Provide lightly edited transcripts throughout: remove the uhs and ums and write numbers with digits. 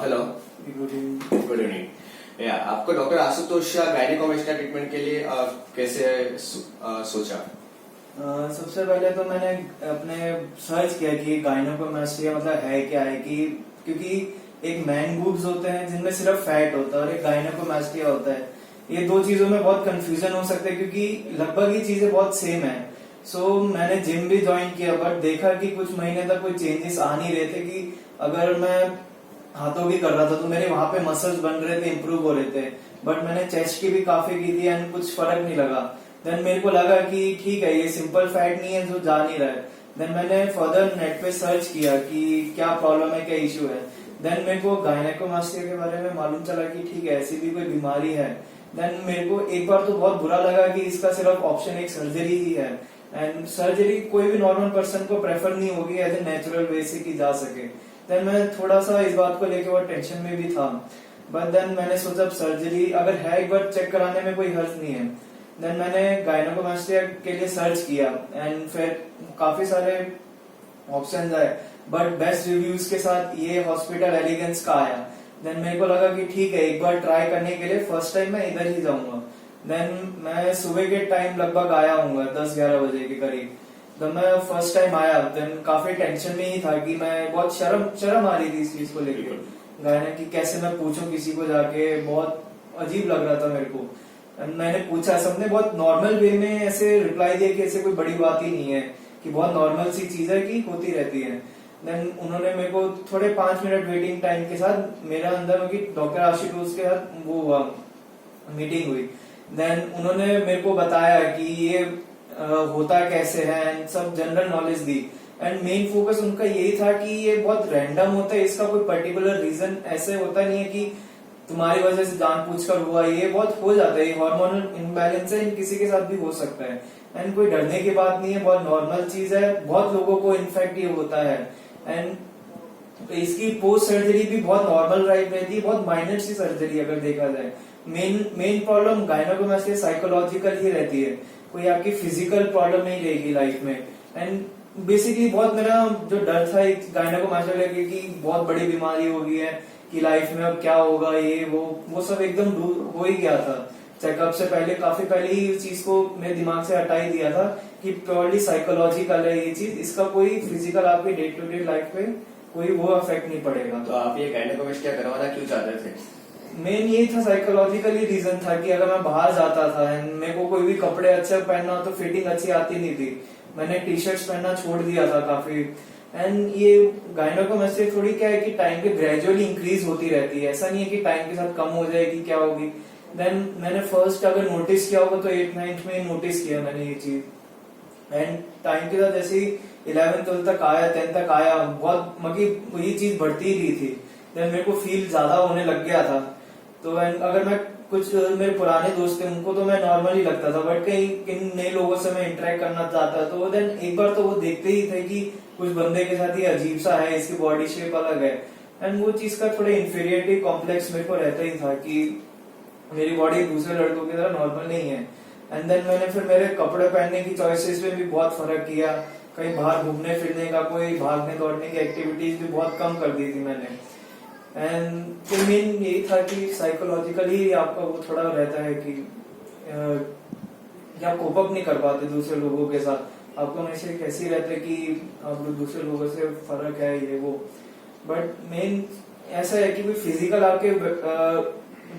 Hello, good evening. Good evening. या आपको doctor Ashutosh gynaecomastia treatment के लिए कैसे सोचा? सबसे पहले तो मैंने अपने सर्च किया कि गायनेकोमेस्टिया मतलब है क्या है, कि क्योंकि एक मैन बूब्स होते हैं जिनमें सिर्फ फैट होता है और एक गायनेकोमेस्टिया होता है। ये दो चीजों में बहुत कंफ्यूजन हो सकता है क्योंकि लगभग ये चीजें बहुत सेम है। सो मैंने जिम भी ज्वाइन किया बट देखा कि कुछ महीने तक कोई चेंजेस आ नहीं रहे थे। कि अगर मैं हाथों की कर रहा था तो मेरे वहां पे मसल्स बन रहे थे, इंप्रूव हो रहे थे, बट मैंने चेस्ट की भी काफी की थी एंड कुछ फर्क नहीं लगा। देन मेरे को लगा कि ठीक है, ये सिंपल फैट नहीं है जो जा नहीं रहा है। देन मैंने फर्दर नेट पे सर्च किया कि क्या प्रॉब्लम है, क्या इश्यू है। देन मेरे को गायनेकोमास्टिया के बारे में मालूम चला कि ठीक है, ऐसी भी कोई बीमारी है। देन मेरे को एक बार तो बहुत बुरा लगा कि इसका सिर्फ ऑप्शन एक सर्जरी ही है एंड सर्जरी कोई भी नॉर्मल पर्सन को प्रेफर नहीं होगी एज ए नेचुरल वे से की जा सके। देन मैं थोड़ा सा इस बात को लेकर बहुत टेंशन में भी था, बट देन मैंने सोचा सर्जरी अगर है एक बार चेक कराने में कोई हर्ज नहीं है। देन मैंने गायनेकोमास्टिया के लिए सर्च किया एंड फिर काफी सारे ऑप्शंस आए, बट बेस्ट रिव्यूज के साथ ये हॉस्पिटल एलिगेंस का आया। देन मेरे को लगा कि ठीक है, एक बार ट्राई करने के लिए फर्स्ट टाइम मैं इधर ही जाऊंगा। देन मैं सुबह के टाइम लगभग आया हूँ 10-11 बजे के करीब। जब मैं फर्स्ट टाइम आया देन काफी टेंशन में ही था कि मैं बहुत शर्म आ रही थी इस चीज को लेकर गायने की, कैसे मैं पूछूं किसी को जाके, बहुत अजीब लग रहा था मेरे को। मैंने पूछा, सबने बहुत नॉर्मल वे में ऐसे रिप्लाई दिया कि ऐसे कोई बड़ी बात ही नहीं है, कि बहुत नॉर्मल सी चीज है कि होती रहती है। देन उन्होंने मेरे को थोड़े 5 मिनट वेटिंग टाइम के साथ मेरा अंदर की डॉक्टर आशुतोष के साथ वो हुआ, मीटिंग हुई। देन उन्होंने मेरे को बताया कि ये होता कैसे है, सब general knowledge the. And main focus उनका यही था कि ये बहुत रैंडम होता है, इसका कोई पर्टिकुलर रीजन ऐसे होता नहीं है कि तुम्हारी वजह से जानबूझकर हुआ, ये बहुत हो जाता है, ये हार्मोनल इम्बैलेंस है, किसी के साथ भी हो सकता है। एंड कोई डरने की बात नहीं है, बहुत नॉर्मल चीज है, बहुत लोगों को इनफैक्ट ये होता है। एंड इसकी पोस्ट सर्जरी भी बहुत नॉर्मल रहती है, बहुत माइनर सी सर्जरी अगर देखा जाए। मेन प्रॉब्लम गायनेकोमास्टिया साइकोलॉजिकल ही रहती है, कोई आपकी फिजिकल प्रॉब्लम नहीं रहेगी लाइफ में। एंड बेसिकली बहुत मेरा जो डर था गायनेकोमास्टिया लेके कि बहुत बड़ी बीमारी हो गई है, कि लाइफ में अब क्या होगा, ये वो सब एकदम दूर हो ही गया था। चेकअप से पहले काफी पहले ही इस चीज को मेरे दिमाग से हटा ही दिया था कि प्योरली साइकोलॉजिकल है ये चीज, इसका कोई फिजिकल आपके डे टू डे लाइफ पे कोई वो अफेक्ट नहीं पड़ेगा। तो आप ये गायनेकोमेस्टिया करवाना क्यों चाहते थे? मेन यही था, साइकोलॉजिकली रीजन था कि अगर मैं बाहर जाता था एंड मेरे को कोई भी कपड़े अच्छे पहनना तो फिटिंग अच्छी आती नहीं थी, मैंने टी शर्ट्स पहनना छोड़ दिया था काफी। एंड ये गायनेकोमेस्टिया थोड़ी क्या है कि टाइम के ग्रेजुअली इंक्रीज होती रहती है, ऐसा नहीं है कि टाइम के साथ कम हो जाएगी क्या होगी। देन मैंने फर्स्ट अगर नोटिस किया होगा तो 8th-9th में नोटिस किया मैंने ये चीज। एंड टाइम के साथ जैसे 11th-12th तक आया, 10th तक आया, बहुत मतलब ये चीज बढ़ती ही रही थी। देन मेरे को फील ज्यादा होने लग गया था। तो अगर मैं कुछ मेरे पुराने दोस्त थे उनको तो मैं नॉर्मली लगता था, बट कहीं इन नए लोगों से मैं इंटरेक्ट करना चाहता तो देन एक बार तो वो देखते ही थे कि कुछ बंदे के साथ ये अजीब सा है, इसकी बॉडी शेप अलग है। एंड वो चीज का थोड़ा इंफीरियरिटी कॉम्प्लेक्स मेरे को रहता ही था कि मेरी बॉडी दूसरे लड़कों की तरह नॉर्मल नहीं है। एंड देन मैंने फिर मेरे कपड़े पहनने की चॉइसेस में भी बहुत फर्क किया, कहीं बाहर घूमने फिरने का, कोई भागने दौड़ने की एक्टिविटीज भी बहुत कम कर दी थी मैंने। एंड तो मेन यही था कि साइकोलॉजिकली आपका वो थोड़ा रहता है कि आप कोप अप नहीं कर पाते दूसरे लोगों के साथ, आपको हमेशा कैसी रहता है कि आप लोग दूसरे लोगों से फर्क है ये वो। बट मेन ऐसा है कि कोई फिजिकल आपके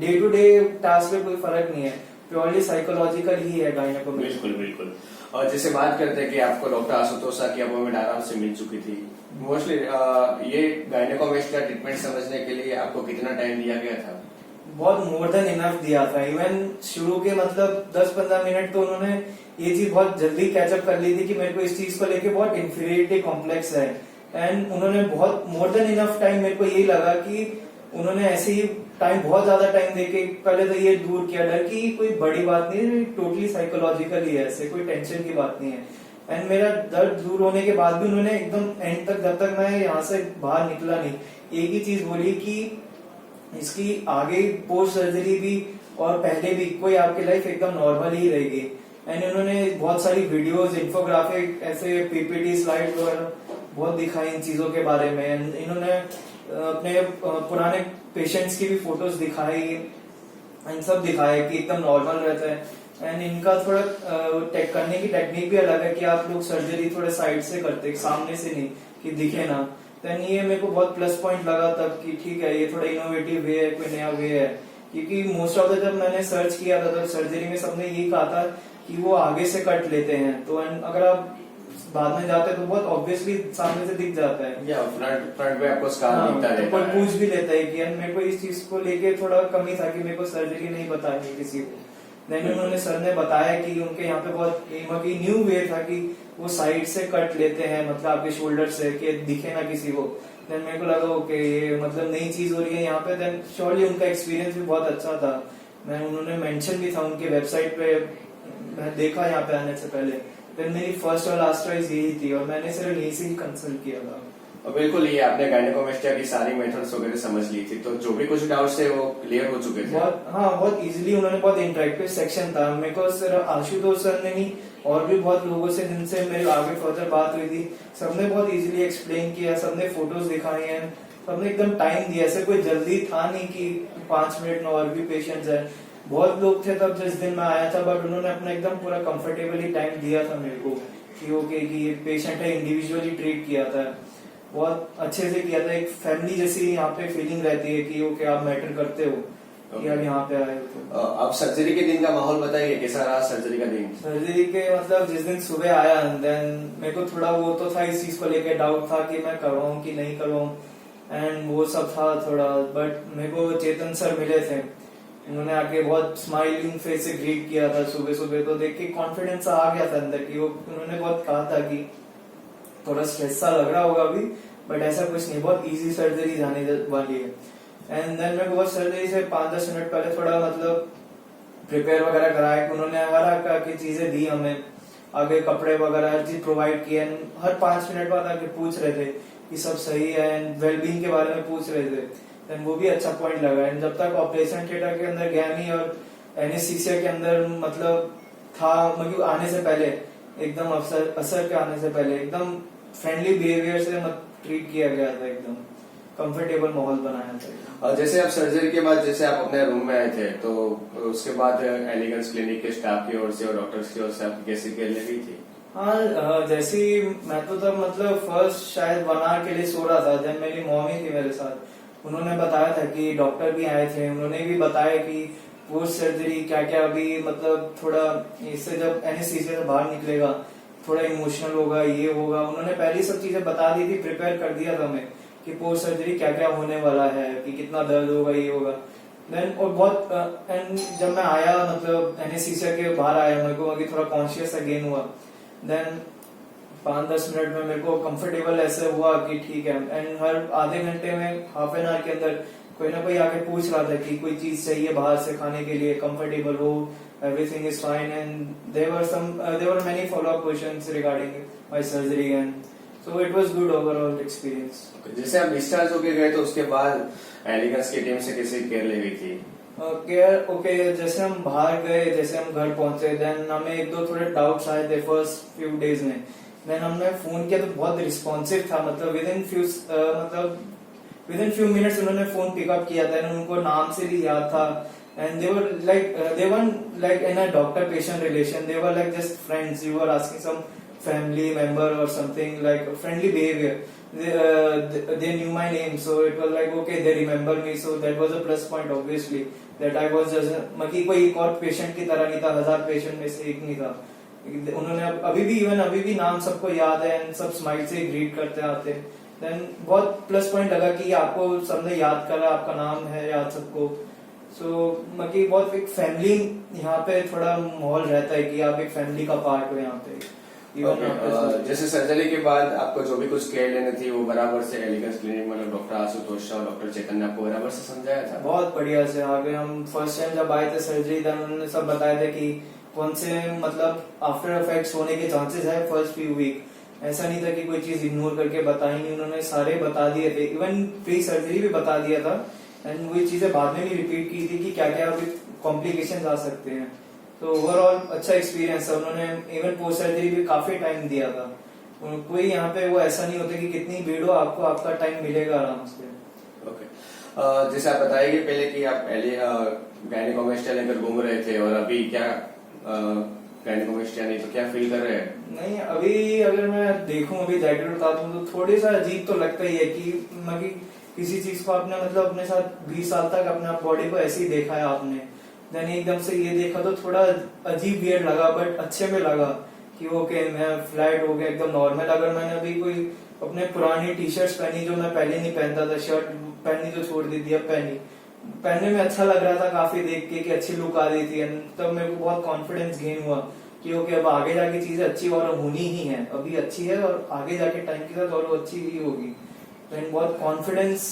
डे टू डे टास्क में कोई फर्क नहीं है, प्योरली साइकोलॉजिकल ही है गायनेकोमेस्टिया। बिल्कुल बिल्कुल। और जैसे बात करते हैं कि आपको डॉक्टर आशुतोष की अपॉइंटमेंट आराम से मिल चुकी थी, मोस्टली ये गायनेकोमेस्टिया ट्रीटमेंट समझने के लिए आपको कितना टाइम दिया गया था? बहुत मोर देन इनफ दिया था। इवन शुरू के मतलब 10-15 मिनट तो उन्होंने ये चीज बहुत जल्दी कैचअप कर ली थी कि मेरे को इस चीज को लेके बहुत इंफीरियरिटी कॉम्प्लेक्स है। एंड उन्होंने बहुत मोर देन इनफ टाइम, मेरे को यही लगा कि उन्होंने ऐसे ही टाइम, बहुत ज्यादा टाइम देके पहले तो ये दूर किया डर की कोई बड़ी बात नहीं है, टोटली साइकोलॉजिकल ही है, ऐसे कोई टेंशन की बात नहीं है। एंड मेरा दर्द दूर होने के बाद भी उन्होंने एकदम एंड तक, जब तक मैं यहाँ से बाहर निकला नहीं, एक ही चीज बोली कि इसकी आगे पोस्ट सर्जरी भी और पहले भी कोई आपकी लाइफ एकदम नॉर्मल ही रहेगी। एंड उन्होंने बहुत सारी वीडियोस, इन्फोग्राफिक, ऐसे पीपीटी स्लाइड वगैरह बहुत दिखाई इन चीजों के बारे में। इन्होंने अपने पुराने पेशेंट्स की भी फोटोज दिखाई एंड सब दिखाया कि एकदम नॉर्मल रहता है। एंड इनका थोड़ा टेक करने की टेक्निक भी अलग है कि आप लोग सर्जरी थोड़े साइड से करते हैं, सामने से नहीं कि दिखे ना। देन ये मेरे को बहुत प्लस पॉइंट लगा तब कि ठीक है ये थोड़ा इनोवेटिव वे है, कोई नया वे है। क्योंकि मोस्ट ऑफ द जब मैंने सर्च किया था तब सर्जरी में सबने यही कहा था कि वो आगे से कट लेते हैं, तो अगर आप बाद में जाते हैं तो बहुत ऑब्वियसली सामने से दिख जाता है, या फ्रंट पे आपको स्कार दिखता तो कोई रहता है। पूछ भी लेता है कि मेरे को इस चीज को लेके थोड़ा कमी था कि मेरे को सर्जरी नहीं बतानी किसी को। देन उन्होंने सर ने बताया कि उनके यहाँ पे बहुत न्यू वे था कि वो साइड से कट लेते हैं, मतलब आपके शोल्डर से, कि दिखे ना किसी को। देन मेरे को लगा ओके ये मतलब नई चीज हो रही है यहाँ पे। देन श्योरली उनका एक्सपीरियंस भी बहुत अच्छा था। मैं उन्होंने मेंशन भी था उनके वेबसाइट पे, मैं देखा यहाँ पे आने से पहले। देन मेरी फर्स्ट और लास्ट चॉइस यही थी और मैंने सिर्फ यही से ही कंसल्ट किया था। और बिल्कुल ये आपने गायनेकोमेस्टिया की सारी मेथड्स वगैरह समझ ली थी, तो जो भी कुछ डाउट्स थे वो क्लियर हो चुके थे। बहुत इजीली उन्होंने, बहुत इंटरेक्टिव सेक्शन था। मेरे को सिर्फ आशुतोष सर ने नहीं, और भी बहुत लोगों से जिनसे मेरी आगे फर्दर बात हुई थी, सबने बहुत इजीली एक्सप्लेन किया, सबने फोटोज दिखाई हैं, सबने एकदम टाइम दिया। ऐसे कोई जल्दी था नहीं कि 5 मिनट में और भी पेशेंट्स है। बहुत लोग थे तब जिस दिन मैं आया था, बट उन्होंने अपना एकदम पूरा कंफर्टेबली टाइम दिया था मेरे को कि ओके कि ये पेशेंट है, इंडिविजुअली ट्रीट किया था, बहुत अच्छे से किया था। एक फैमिली जैसी यहाँ पे फीलिंग रहती है कि ओके आप मैटर करते हो कि आप यहाँ पे आए हो। तो अब सर्जरी के दिन का माहौल बताइए, कैसा रहा सर्जरी का दिन? सर्जरी के मतलब जिस दिन सुबह आया, देन मेरे को थोड़ा वो तो था, इस चीज को लेके डाउट था कि मैं करवाऊँ कि नहीं करवाऊँ, एंड वो सब था थोड़ा। बट मेरे को चेतन सर मिले थे, उन्होंने आके बहुत स्माइलिंग फेस से ग्रीट किया था सुबह सुबह, तो देख के कॉन्फिडेंस आ गया था अंदर की। वो उन्होंने बहुत कहा था कि थोड़ा स्ट्रेस सा लग रहा होगा अभी, बट ऐसा कुछ नहीं, बहुत इजी सर्जरी जाने वाली है। एंड देन मैं बहुत सर्जरी से 5-10 मिनट पहले थोड़ा मतलब प्रिपेयर वगैरह कराया, कि उन्होंने हर आकर की चीजें दी हमें, आगे कपड़े वगैरह हर चीज प्रोवाइड किए। हर 5 मिनट बाद आके पूछ रहे थे कि सब सही है, एंड वेलबींग के बारे में पूछ रहे थे। देन वो भी अच्छा पॉइंट लगा। एंड जब तक ऑपरेशन थिएटर के अंदर गया नहीं और एनेस्थीसिया के अंदर मतलब था, मतलब आने से पहले एकदम असर के आने से पहले एकदम फ्रेंडली बिहेवियर से ट्रीट किया गया था, एकदम कंफर्टेबल माहौल बनाया था। और जैसे आप सर्जरी के बाद जैसे आप अपने रूम में आए थे, तो उसके बाद एलिगेंस क्लिनिक के स्टाफ की ओर से और डॉक्टर्स की ओर से आपकी कैसी केयर ली गई थी? हाँ, जैसे मैं तो तब मतलब फर्स्ट शायद 1 आवर के लिए सो रहा था, जब मेरी मॉमी थी मेरे साथ। उन्होंने बताया था कि डॉक्टर भी आए थे, उन्होंने भी बताया कि पोस्ट सर्जरी क्या क्या अभी मतलब थोड़ा इससे जब एनेस्थीसिया से बाहर निकलेगा थोड़ा इमोशनल होगा, ये होगा। उन्होंने पहले सब चीजें बता दी थी, प्रिपेयर कर दिया था हमें कि पोस्ट सर्जरी क्या क्या होने वाला है, कि कितना दर्द होगा, ये होगा। देन और बहुत एंड जब मैं आया मतलब एनेस्थीसिया के बाहर आया, मेरे को अभी थोड़ा कॉन्शियस अगेन हुआ। देन 5-10 मिनट में मेरे को कंफर्टेबल ऐसे हुआ कि ठीक है। एंड हर आधे घंटे में, हाफ एन आवर के अंदर कोई ना कोई आके पूछ रहा था कि कोई चीज चाहिए बाहर से खाने के लिए, कंफर्टेबल हो, everything is fine, and there were many follow-up questions regarding my surgery, and so it was good overall experience. जैसे आप डिस्चार्ज होके गए तो उसके बाद एलिगेंस की टीम से कैसी केयर ली गई थी? केयर ओके, जैसे हम बाहर गए, जैसे हम घर पहुंचे, देन हमें 1-2 थोड़े डाउट्स आए थे फर्स्ट फ्यू डेज में। देन हमने फोन किया तो बहुत रिस्पॉन्सिव था, मतलब विद इन फ्यू मिनट्स उन्होंने फोन पिकअप किया था, उनको नाम से भी याद था। And they weren't like in a doctor-patient relation. They were like just friends. You were asking some family member or something, like friendly behavior. They knew my name, so it was like okay, they remember me. So that was a plus point, obviously. That I was just मतलब कोई एक और patient की तरह नहीं था, 1000 patient में से एक नहीं था। उन्होंने अभी भी नाम सबको याद है, and सब स्माइल से ग्रीट करते आते। Then बहुत प्लस पॉइंट लगा कि आपको सबने याद करा, आपका नाम है याद सबको। सो मतलब बहुत एक फैमिली यहाँ पे थोड़ा माहौल रहता है कि आप एक फैमिली का पार्ट हो यहाँ पे। जैसे सर्जरी के बाद आपको जो भी कुछ केयर लेनी थी वो बराबर से एलिगेंस क्लिनिक मतलब डॉक्टर आशुतोष और डॉक्टर चेतन ने आपको बराबर से समझाया था? बहुत बढ़िया से। आगे हम फर्स्ट टाइम जब आए थे सर्जरी, देन उन्होंने सब बताया था कि कौन से मतलब आफ्टर इफेक्ट्स होने के चांसेस है फर्स्ट फ्यू वीक। ऐसा नहीं था कि कोई चीज इग्नोर करके बताई नहीं, उन्होंने सारे बता दिए थे, इवन प्री सर्जरी भी बता दिया था। एंड वही चीजें बाद में भी रिपीट की थी कि क्या क्या अभी कॉम्प्लिकेशन आ सकते हैं। तो ओवरऑल अच्छा एक्सपीरियंस है। उन्होंने इवन पोस्ट सर्जरी भी काफी टाइम दिया था। कोई यहाँ पे वो ऐसा नहीं होता कि कितनी भीड़ हो, आपको आपका टाइम मिलेगा आराम से। ओके। जैसे आप बताइए कि पहले कि आप पहले गायनेकोमेस्टिया लेकर घूम रहे थे और अभी क्या गायनेकोमेस्टिया नहीं तो क्या फील कर रहे हैं? नहीं, अभी अगर मैं देखूं, अभी जाकर बता दूं तो थोड़ी सा अजीब तो लगता ही है कि किसी चीज को आपने मतलब अपने साथ 20 साल तक अपना बॉडी को ऐसे ही देखा है आपने, देन एकदम से ये देखा तो थोड़ा अजीब वियर्ड लगा, बट अच्छे में लगा कि ओके मैं फ्लैट हो गया एकदम नॉर्मल। अगर मैंने अभी कोई अपने पुरानी टी शर्ट्स पहनी जो मैं पहले नहीं पहनता था, शर्ट पहननी जो छोड़ दी थी, अब पहनने में अच्छा लग रहा था काफी देख के कि अच्छी लुक आ रही थी, तब मेरे को बहुत कॉन्फिडेंस गेन हुआ कि ओके अब आगे जाके चीजें अच्छी और होनी ही है, अभी अच्छी है और आगे जाके टाइम के साथ और अच्छी ही होगी। तो बहुत कॉन्फिडेंस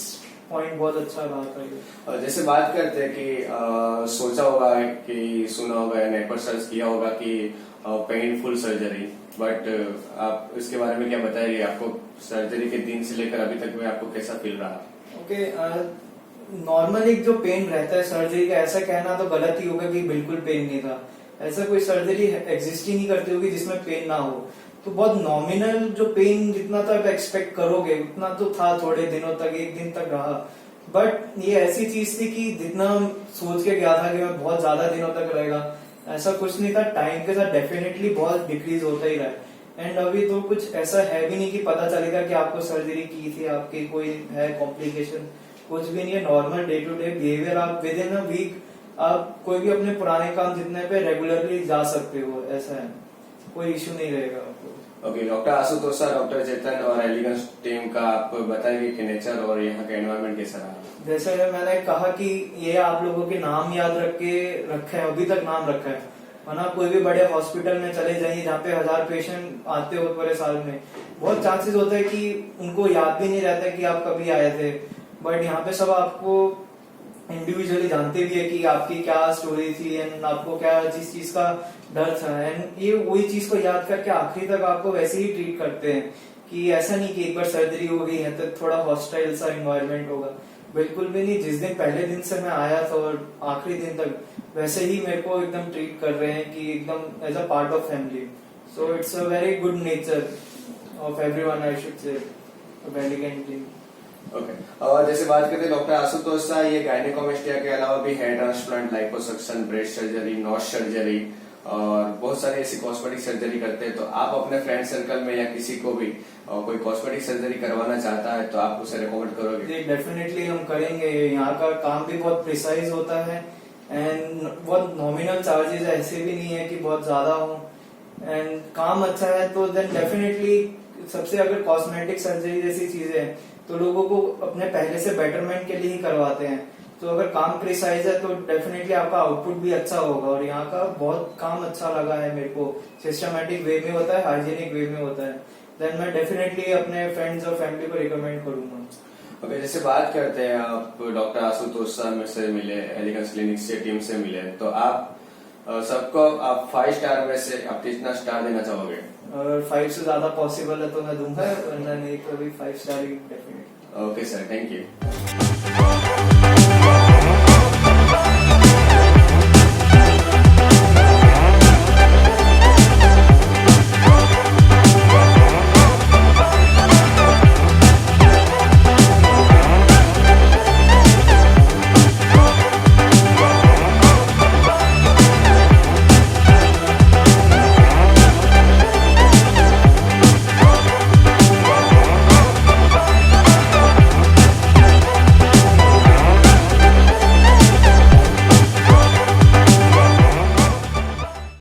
पॉइंट बहुत अच्छा रहा था ये। और जैसे बात करते हैं कि सोचा होगा कि सुना होगा नेट पर सर्च किया होगा कि पेनफुल सर्जरी, बट आप इसके बारे में क्या बताइए? आपको सर्जरी के दिन से लेकर अभी तक में आपको कैसा फील रहा? ओके, नॉर्मल एक जो पेन रहता है सर्जरी का, ऐसा कहना तो गलत ही होगा कि बिल्कुल पेन नहीं था। ऐसा कोई सर्जरी एग्जिस्ट ही नहीं करती होगी जिसमें पेन ना हो। तो बहुत नॉमिनल जो पेन जितना तो आप एक्सपेक्ट करोगे उतना तो था, थोड़े दिनों तक, एक दिन तक रहा। बट ये ऐसी चीज थी कि जितना सोच के गया था कि मैं बहुत ज्यादा दिनों तक रहेगा, ऐसा कुछ नहीं था। टाइम के साथ डेफिनेटली बहुत डिक्रीज होता ही रहा। एंड अभी तो कुछ ऐसा है भी नहीं कि पता चलेगा कि आपको सर्जरी की थी, आपकी कोई है कॉम्प्लिकेशन, कुछ भी नहीं है। Normal day to day behaviour, आप विद इन अ वीक आप कोई भी अपने पुराने काम जितने पे रेगुलरली जा सकते हो, ऐसा है, कोई इश्यू नहीं रहेगा आपको। Okay, doctor Ashutosh sir, doctor Chetan और एलिगेंस टीम का आप बताइए कि नेचर और यहाँ का एनवायरनमेंट कैसा रहा? जैसे मैंने कहा कि ये आप लोगों के नाम याद रखे हैं, अभी तक नाम रखा है, वरना कोई भी बड़े हॉस्पिटल में चले जाइए जहाँ पे 1000 पेशेंट आते हो पूरे साल में, बहुत चांसेस होता है कि उनको याद भी नहीं रहता कि आप कभी आए थे। बट यहाँ पे सब आपको इंडिविजुअली जानते भी है कि आपकी क्या स्टोरी थी एंड आपको क्या जिस चीज का डर था, एंड ये वही चीज को याद करके आखिरी तक आपको वैसे ही ट्रीट करते हैं कि ऐसा नहीं कि एक बार सर्जरी हो गई है तो थोड़ा हॉस्टाइल सा एनवायरनमेंट होगा, बिल्कुल भी नहीं। जिस दिन पहले दिन से मैं आया था और आखिरी दिन तक वैसे ही मेरे को एकदम ट्रीट कर रहे हैं कि एकदम as a part of family. So it's a very good nature of everyone, I should say, elegant team. Okay, और जैसे बात करते हैं डॉक्टर आशुतोष सर, ये गायनेकोमेस्टिया के अलावा भी hair transplant, liposuction, breast surgery, nose surgery और बहुत सारी ऐसी कॉस्मेटिक सर्जरी करते हैं। तो आप अपने फ्रेंड सर्कल में या किसी को भी कोई कॉस्मेटिक सर्जरी करवाना चाहता है तो आप उसे रिकमेंड करोगे? डेफिनेटली हम करेंगे। यहाँ का काम भी बहुत प्रिसाइज होता है एंड बहुत नॉमिनल चार्जेस, ऐसे भी नहीं है कि बहुत ज्यादा हो, एंड काम अच्छा है तो देन डेफिनेटली। सबसे अगर कॉस्मेटिक सर्जरी जैसी चीजें तो लोगों को अपने पहले से बेटरमेंट के लिए ही करवाते हैं, तो अगर काम प्रिसाइज है तो डेफिनेटली आपका आउटपुट भी अच्छा होगा। और यहाँ का बहुत काम अच्छा लगा है मेरे को, सिस्टमैटिक वे में होता है, हाइजीनिक वे में होता है, देन मैं डेफिनेटली अपने फ्रेंड्स और फैमिली को रिकमेंड करूंगा। ओके, जैसे बात करते हैं आप डॉक्टर आशुतोष सर से मिले, एलिगेंस क्लिनिक से टीम से मिले, तो आप सबको आप 5 स्टार में से आप कितना स्टार देना चाहोगे? और 5 से ज्यादा पॉसिबल है तो मैं दूंगा, वरना नहीं तो भी 5 star he definitely. Okay sir, thank you.